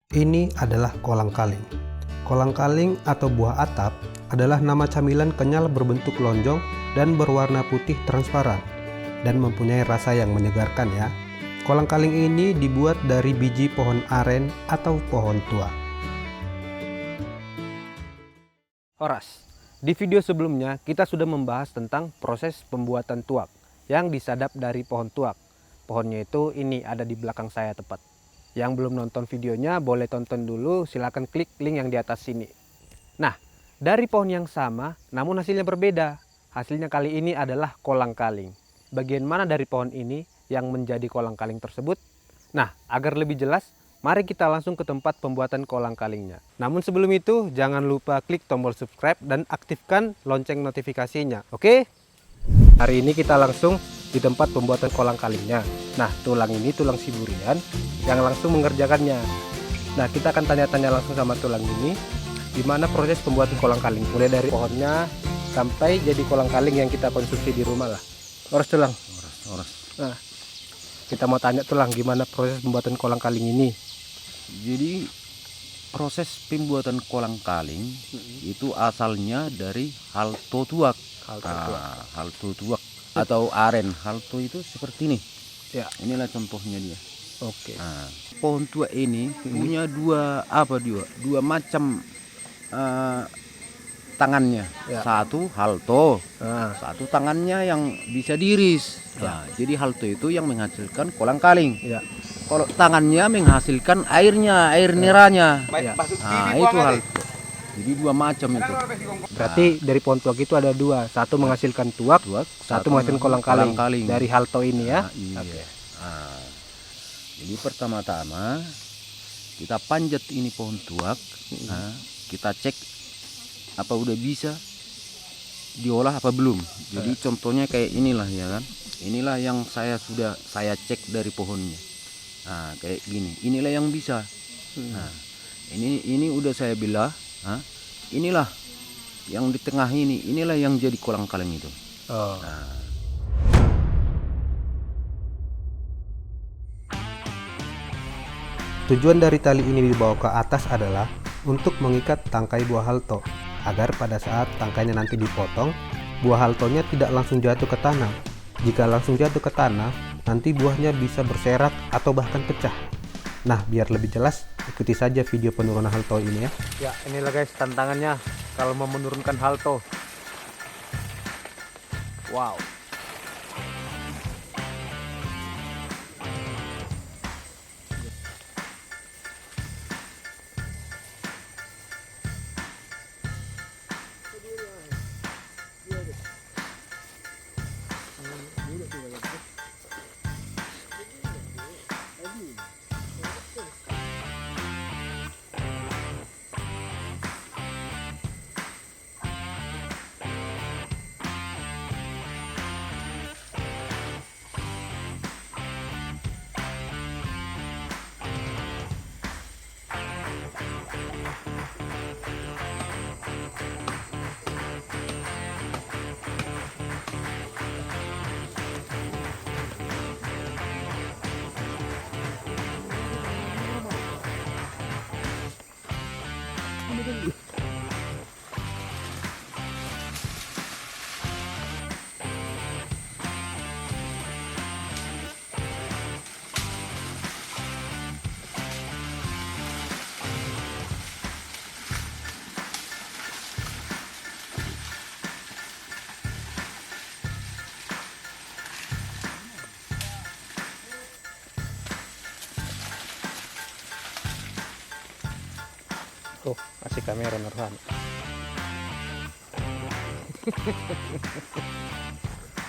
Ini adalah kolang-kaling. Kolang-kaling atau buah atap adalah nama camilan kenyal berbentuk lonjong dan berwarna putih transparan dan mempunyai rasa yang menyegarkan ya. Kolang-kaling ini dibuat dari biji pohon aren atau pohon tua. Horas, di video sebelumnya kita sudah membahas tentang proses pembuatan tuak yang disadap dari pohon tuak. Pohonnya itu ini ada di belakang saya tepat. Yang belum nonton videonya boleh tonton dulu, silahkan klik link yang di atas sini. Nah, dari pohon yang sama namun hasilnya berbeda. Hasilnya kali ini adalah kolang-kaling. Bagian mana dari pohon ini yang menjadi kolang-kaling tersebut? Nah, agar lebih jelas, mari kita langsung ke tempat pembuatan kolang-kalingnya. Namun sebelum itu, jangan lupa klik tombol subscribe dan aktifkan lonceng notifikasinya, oke? Hari ini kita langsung di tempat pembuatan kolang-kalingnya. Nah, tulang ini tulang siburian yang langsung mengerjakannya. Nah, kita akan tanya-tanya langsung sama tulang ini gimana proses pembuatan kolang-kaling, mulai dari pohonnya sampai jadi kolang-kaling yang kita konsumsi di rumah lah. Horas tulang. Horas. Nah, kita mau tanya tulang gimana proses pembuatan kolang-kaling ini. Jadi proses pembuatan kolang-kaling itu asalnya dari halto tuak. Halto tuak atau aren. Halto itu seperti ini. Ya. Inilah contohnya dia. Oke. Nah, pohon tua ini punya dua macam tangannya. Ya. Satu halto, Nah, satu tangannya yang bisa diiris. Nah, jadi halto itu yang menghasilkan kolang-kaling. ya. Kalau tangannya menghasilkan air niranya. Ya. Nah, itu halto. Jadi dua macam itu. Berarti dari pohon tuak itu ada dua, satu menghasilkan tuak, satu menghasilkan kolang-kaling. Dari halto ini ya. Nah, iya. Oke. Nah, jadi pertama-tama kita panjat ini pohon tuak. Nah, kita cek apa udah bisa diolah apa belum. Jadi contohnya kayak inilah ya kan. Inilah yang saya cek dari pohonnya. Nah, kayak gini. Inilah yang bisa. Nah, ini udah saya belah. Nah, inilah yang di tengah ini. Inilah yang jadi kolang-kaling itu. Oh. Nah, Tujuan dari tali ini dibawa ke atas adalah untuk mengikat tangkai buah halto agar pada saat tangkainya nanti dipotong, buah haltonya tidak langsung jatuh ke tanah. Jika langsung jatuh ke tanah, nanti buahnya bisa berserak atau bahkan pecah. Nah, biar lebih jelas, ikuti saja video penurunan halto ini ya. Ya, inilah guys tantangannya kalau mau menurunkan halto. Wow. Oh, kasih kamera Nurhan.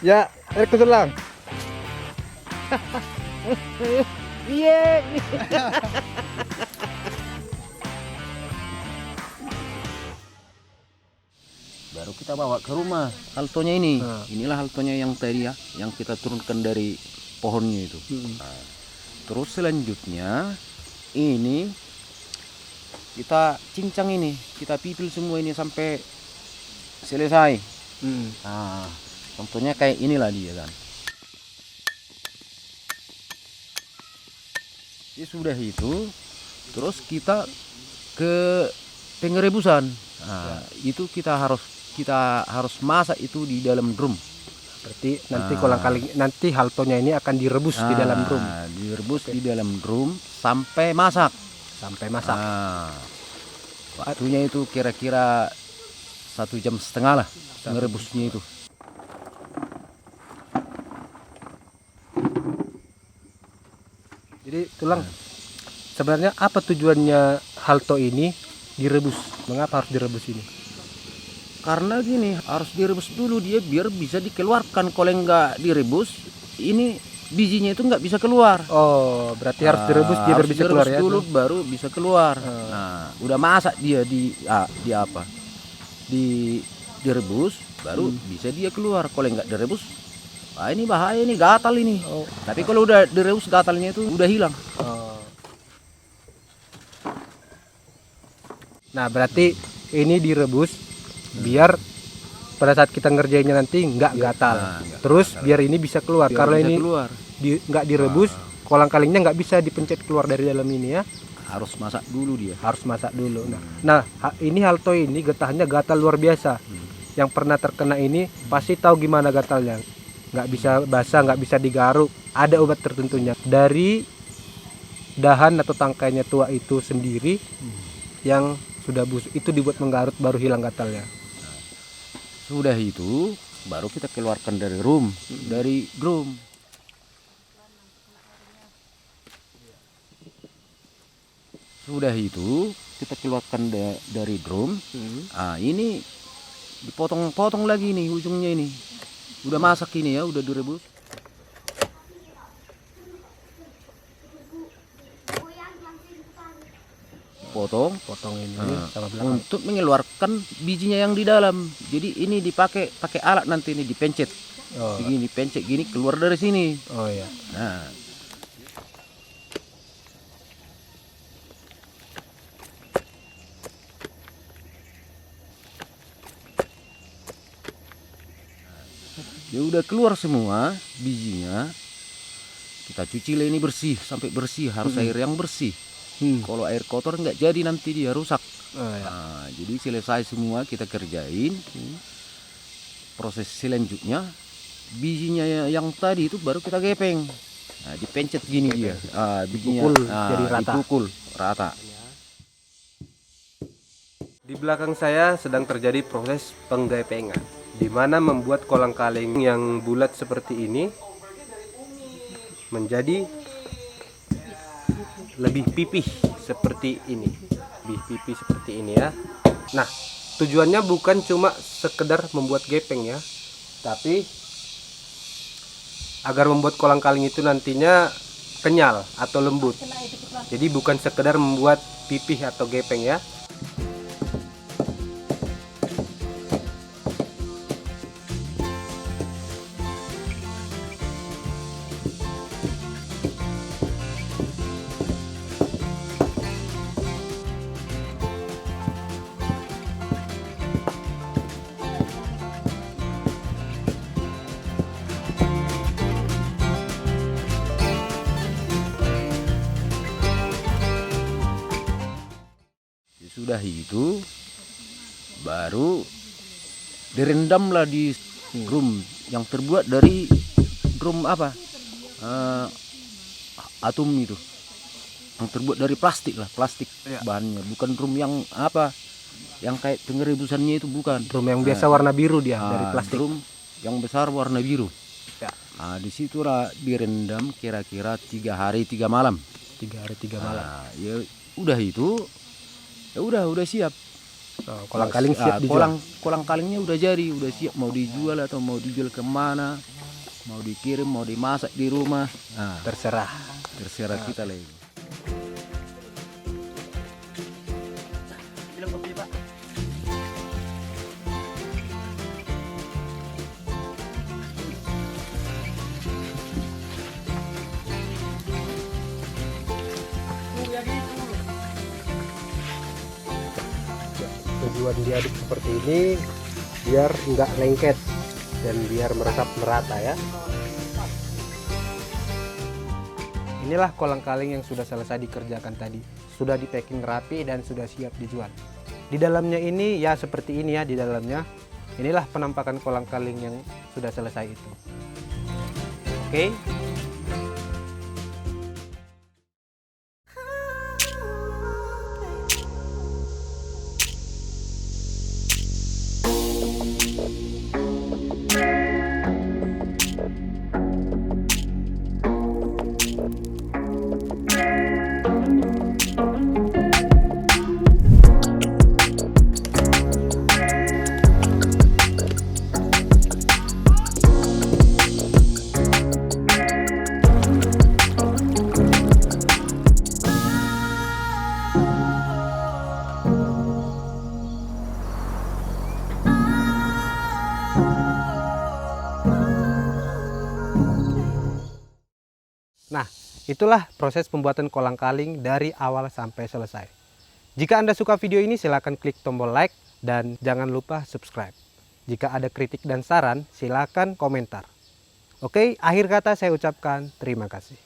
Ya, ke tulang. Iya. baru kita bawa ke rumah haltonya ini. Nah. Inilah haltonya yang tadi ya, yang kita turunkan dari pohonnya itu. Nah, terus selanjutnya ini kita cincang ini, kita pipil semua ini sampai selesai. Nah, contohnya kayak inilah dia kan. Jadi sudah itu Terus kita ke pengerebusan. Nah, itu kita harus masak itu di dalam drum. Berarti nanti kolang-kaling, nanti haltonya ini akan direbus di dalam drum. Direbus di dalam drum sampai masak. Sampai masak. Waktunya itu kira-kira 1,5 jam lah ngerebusnya itu. Jadi Tulang, sebenarnya apa tujuannya halto ini direbus? Mengapa harus direbus ini? Karena gini, harus direbus dulu dia biar bisa dikeluarkan. Kalau nggak direbus, ini bijinya itu nggak bisa keluar. Oh, berarti harus direbus dia Harus bisa keluar ya? dulu baru bisa keluar. Nah, udah masak dia direbus baru bisa dia keluar. Kalau nggak direbus, ini bahaya, ini gatal ini. Tapi kalau udah direbus gatalnya itu udah hilang. Nah, berarti ini direbus biar pada saat kita ngerjainnya nanti nggak gatal. Terus biar ini bisa keluar. Biar Karena bisa ini keluar. nggak direbus, kolang-kalingnya nggak bisa dipencet keluar dari dalam ini ya. Harus masak dulu dia. Harus masak dulu. Nah, ini halto ini getahnya gatal luar biasa. Yang pernah terkena ini pasti tahu gimana gatalnya. Nggak bisa basah, nggak bisa digaruk. Ada obat tertentunya. Dari dahan atau tangkainya tua itu sendiri yang sudah busuk itu dibuat menggarut baru hilang gatalnya. Sudah itu baru kita keluarkan dari drum. Sudah itu kita keluarkan dari drum. Ini dipotong-potong lagi nih ujungnya ini. Udah masak ini ya, udah direbus. Potong ini sama belakang. Untuk mengeluarkan bijinya yang di dalam. Jadi ini pakai alat nanti ini dipencet. Begini dipencet gini keluar dari sini. Oh ya. Nah. Ya udah keluar semua bijinya. Kita cuci lah ini bersih sampai bersih, harus air yang bersih. Kalau air kotor nggak jadi nanti dia rusak. Jadi selesai semua kita kerjain. Proses selanjutnya bijinya yang tadi itu baru kita gepeng. Dipencet gini dia. Bijinya jadi rata. dipukul rata. Di belakang saya sedang terjadi proses penggepengan, di mana membuat kolang-kaling yang bulat seperti ini menjadi lebih pipih seperti ini, ya. Nah, tujuannya bukan cuma sekedar membuat gepeng ya, tapi agar membuat kolang-kaling itu nantinya kenyal atau lembut. Jadi bukan sekedar membuat pipih atau gepeng ya. Sudah itu baru direndamlah di drum yang terbuat dari drum atom itu, yang terbuat dari plastik bahannya, bukan drum yang yang kayak pengerebusannya itu, bukan Drum yang biasa warna biru dia dari plastik. Drum yang besar warna biru. Ya. Disitulah direndam kira-kira 3 hari 3 malam. 3 hari 3 malam. Ya udah itu. Ya udah siap. Kolang-kaling siap dijual. Kolang-kalingnya udah jadi, udah siap mau dijual atau mau dijual kemana, mau dikirim, mau dimasak di rumah. Terserah kita lagi. Tujuan diaduk seperti ini biar nggak lengket dan biar meresap merata ya. Inilah kolang-kaling yang sudah selesai dikerjakan tadi. sudah di packing rapi dan sudah siap dijual. Di dalamnya ini ya seperti ini ya, di dalamnya. Inilah penampakan kolang-kaling yang sudah selesai itu. Oke. Nah, itulah proses pembuatan kolang-kaling dari awal sampai selesai. Jika Anda suka video ini, silakan klik tombol like dan jangan lupa subscribe. Jika ada kritik dan saran, silakan komentar. Oke, akhir kata saya ucapkan terima kasih.